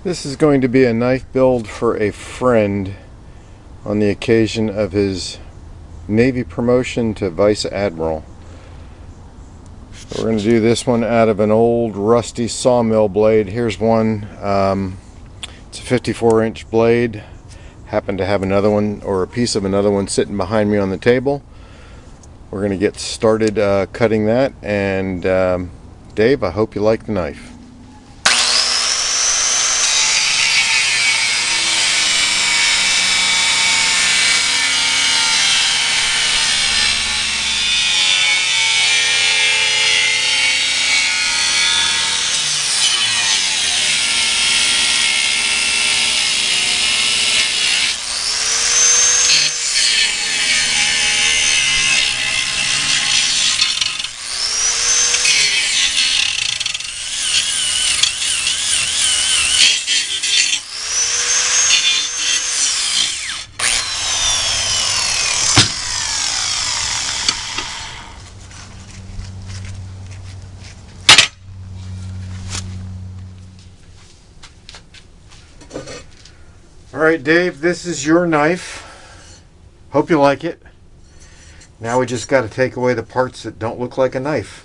This is going to be a knife build for a friend on the occasion of his Navy promotion to Vice Admiral. We're going to do this one out of an old rusty sawmill blade. Here's one. It's a 54-inch blade. Happen to have another one, or a piece of another one, sitting behind me on the table. We're going to get started cutting that, and Dave, I hope you like the knife. Alright, Dave, this is your knife. Hope you like it. Now we just got to take away the parts that don't look like a knife.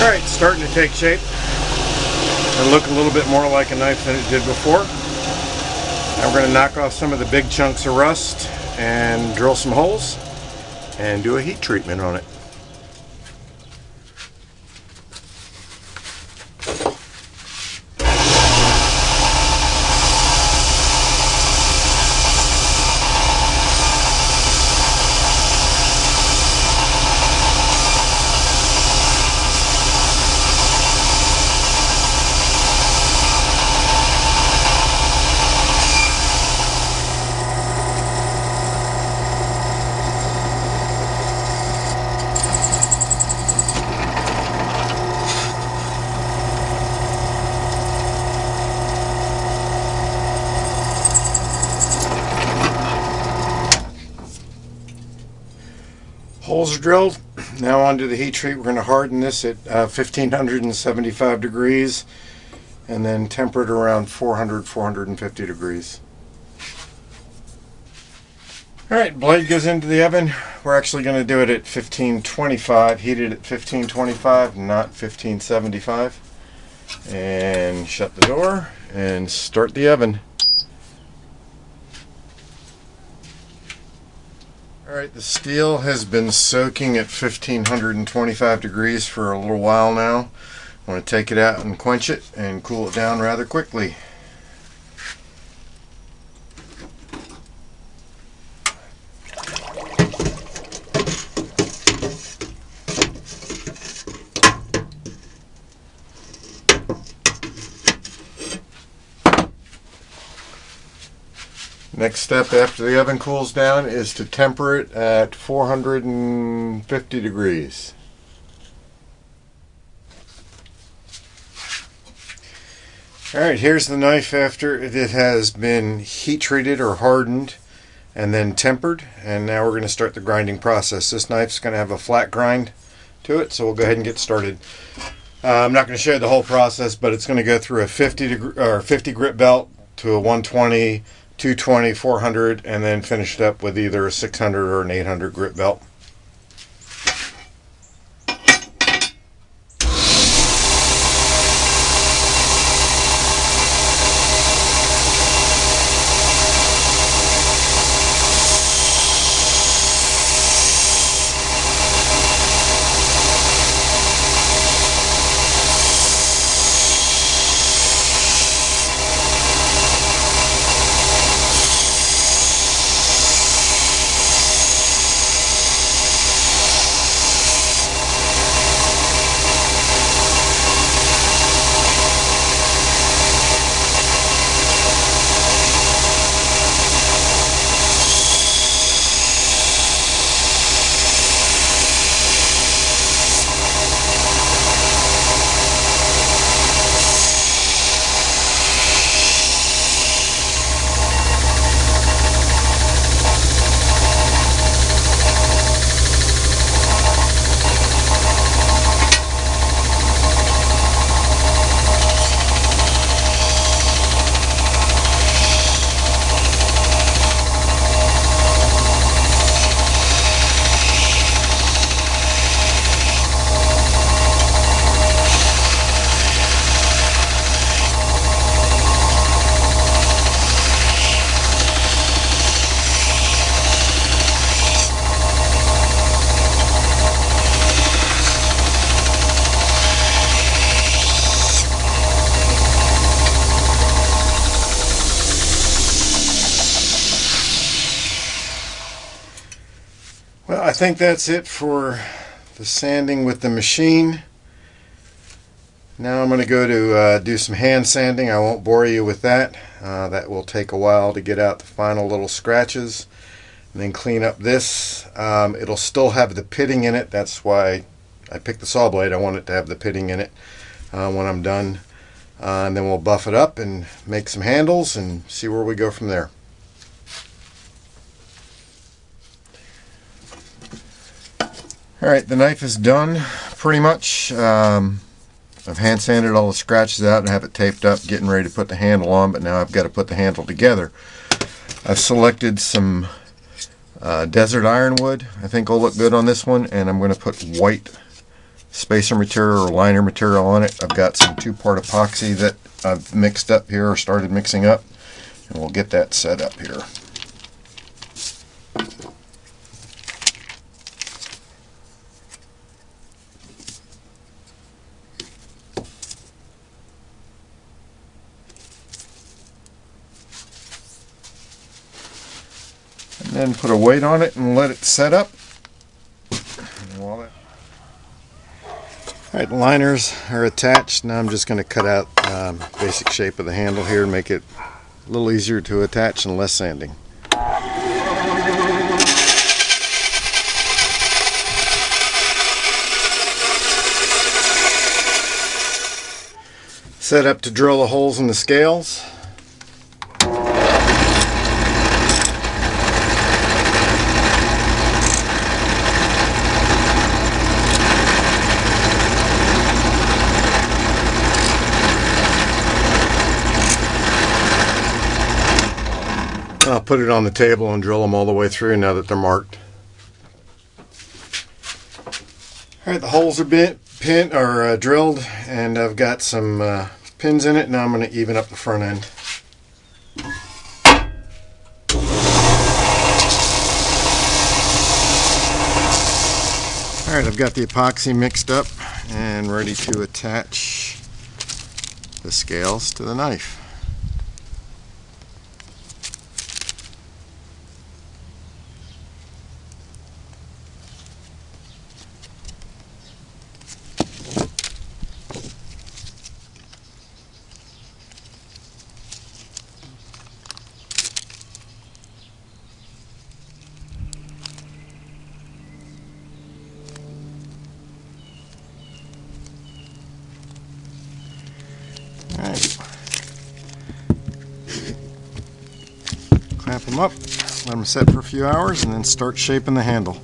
Alright, starting to take shape and look a little bit more like a knife than it did before. Now we're going to knock off some of the big chunks of rust and drill some holes and do a heat treatment on it. Holes are drilled. Now onto the heat treat. We're going to harden this at 1575 degrees and then temper it around 450 degrees. Alright, blade goes into the oven. We're actually going to do it at 1525, heated at 1525, not 1575. And shut the door and start the oven. Alright, the steel has been soaking at 1525 degrees for a little while now. I want to take it out and quench it and cool it down rather quickly. Next step after the oven cools down is to temper it at 450 degrees. Alright, here's the knife after it has been heat treated or hardened and then tempered, and now we're going to start the grinding process. This knife's going to have a flat grind to it, so we'll go ahead and get started. I'm not going to show you the whole process, but it's going to go through a 50 grit belt to a 120, 220, 400, and then finish it up with either a 600 or an 800 grit belt. Well, I think that's it for the sanding with the machine. Now I'm going to go to do some hand sanding. I won't bore you with that. That will take a while to get out the final little scratches. And then clean up this. It'll still have the pitting in it. That's why I picked the saw blade. I want it to have the pitting in it when I'm done. And then we'll buff it up and make some handles and see where we go from there. Alright, the knife is done pretty much. I've hand sanded all the scratches out and have it taped up, getting ready to put the handle on, but now I've got to put the handle together. I've selected some desert ironwood. I think will look good on this one, and I'm going to put white spacer material or liner material on it. I've got some 2-part epoxy that I've mixed up here, or started mixing up, and we'll get that set up here. And then put a weight on it and let it set up. Alright, the liners are attached. Now I'm just going to cut out basic shape of the handle here and make it a little easier to attach and less sanding. Set up to drill the holes in the scales. I'll put it on the table and drill them all the way through now that they're marked. Alright, the holes are drilled, and I've got some pins in it. Now I'm going to even up the front end. Alright, I've got the epoxy mixed up and ready to attach the scales to the knife. them up, let them set for a few hours, and then start shaping the handle.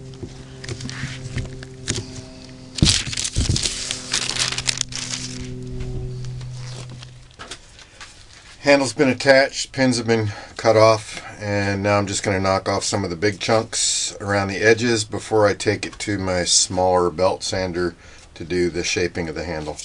Handle's been attached, pins have been cut off, and now I'm just going to knock off some of the big chunks around the edges before I take it to my smaller belt sander to do the shaping of the handle.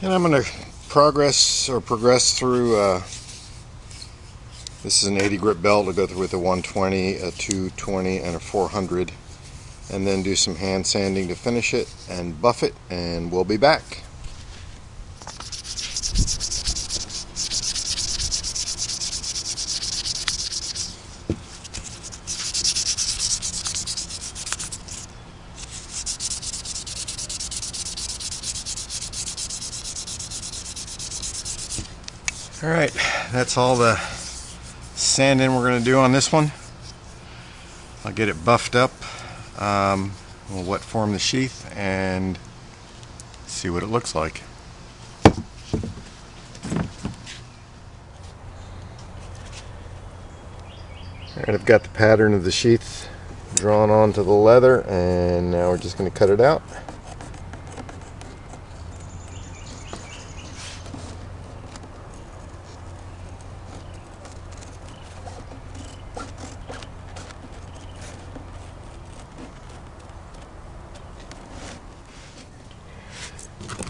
And I'm going to progress through, this is an 80 grit belt. I'll go through with a 120, a 220, and a 400, and then do some hand sanding to finish it and buff it, and we'll be back. Alright, that's all the sanding we're going to do on this one. I'll get it buffed up, we'll wet form the sheath and see what it looks like. Alright, I've got the pattern of the sheath drawn onto the leather, and now we're just going to cut it out.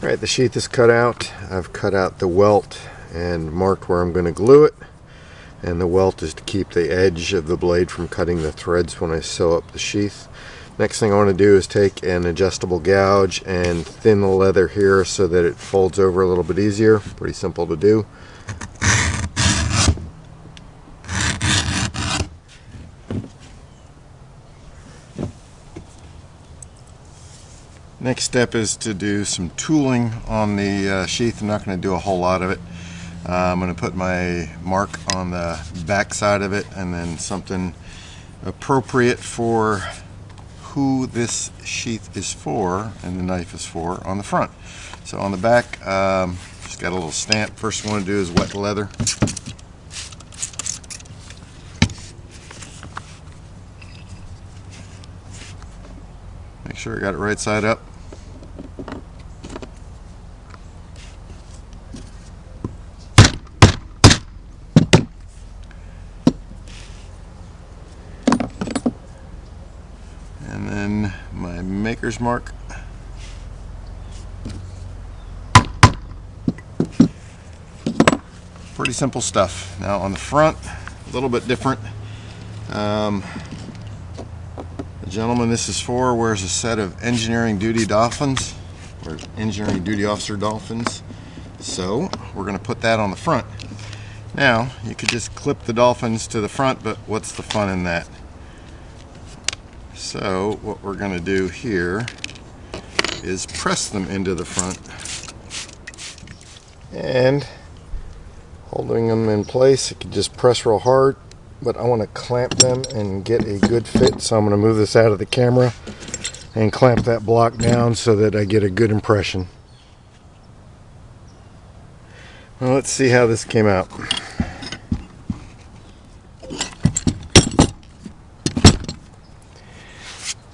Alright, the sheath is cut out. I've cut out the welt and marked where I'm going to glue it. And the welt is to keep the edge of the blade from cutting the threads when I sew up the sheath. Next thing I want to do is take an adjustable gouge and thin the leather here so that it folds over a little bit easier. Pretty simple to do. Next step is to do some tooling on the sheath. I'm not going to do a whole lot of it. I'm going to put my mark on the back side of it, and then something appropriate for who this sheath is for and the knife is for on the front. So on the back, just got a little stamp. First thing I want to do is wet the leather. Make sure I got it right side up. And then my maker's mark. Pretty simple stuff. Now on the front, a little bit different. The gentleman this is for wears a set of engineering duty dolphins, or engineering duty officer dolphins. So we're going to put that on the front. Now you could just clip the dolphins to the front, but what's the fun in that? So what we're going to do here is press them into the front, and holding them in place, you can just press real hard but I want to clamp them and get a good fit, so I'm going to move this out of the camera and clamp that block down so that I get a good impression. Well, let's see how this came out.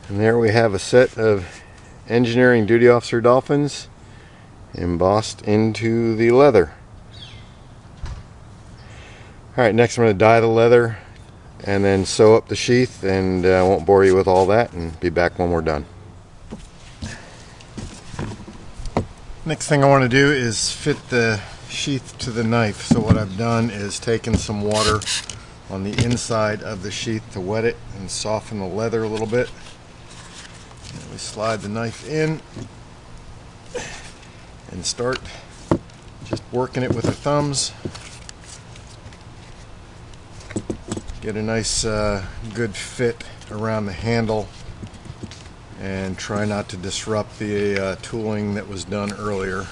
And there we have a set of Engineering Duty Officer Dolphins embossed into the leather. Alright, next I'm going to dye the leather and then sew up the sheath, and I won't bore you with all that, and be back when we're done. Next thing I want to do is fit the sheath to the knife. So what I've done is taken some water on the inside of the sheath to wet it and soften the leather a little bit. And we slide the knife in and start just working it with our thumbs. Get a nice good fit around the handle and try not to disrupt the tooling that was done earlier.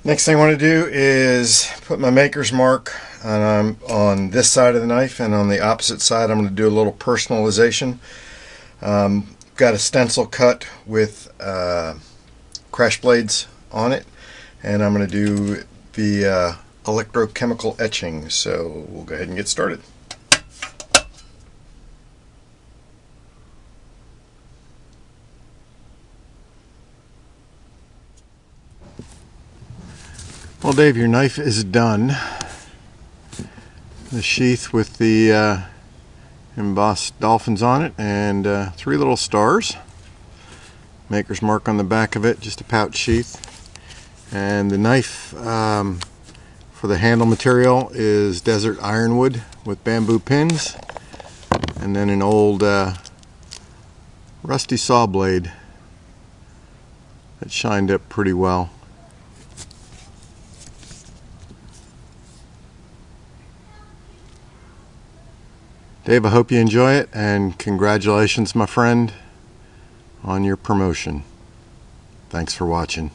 Next thing I want to do is put my maker's mark on this side of the knife, and on the opposite side I'm going to do a little personalization. Got a stencil cut with crash blades on it, and I'm going to do the electrochemical etching, so we'll go ahead and get started. Well, Dave, your knife is done. The sheath with the embossed dolphins on it, and 3 little stars. Maker's mark on the back of it, just a pouch sheath. And the knife for the handle material is desert ironwood with bamboo pins, and then an old rusty saw blade that shined up pretty well. Dave, I hope you enjoy it, and congratulations, my friend, on your promotion. Thanks for watching.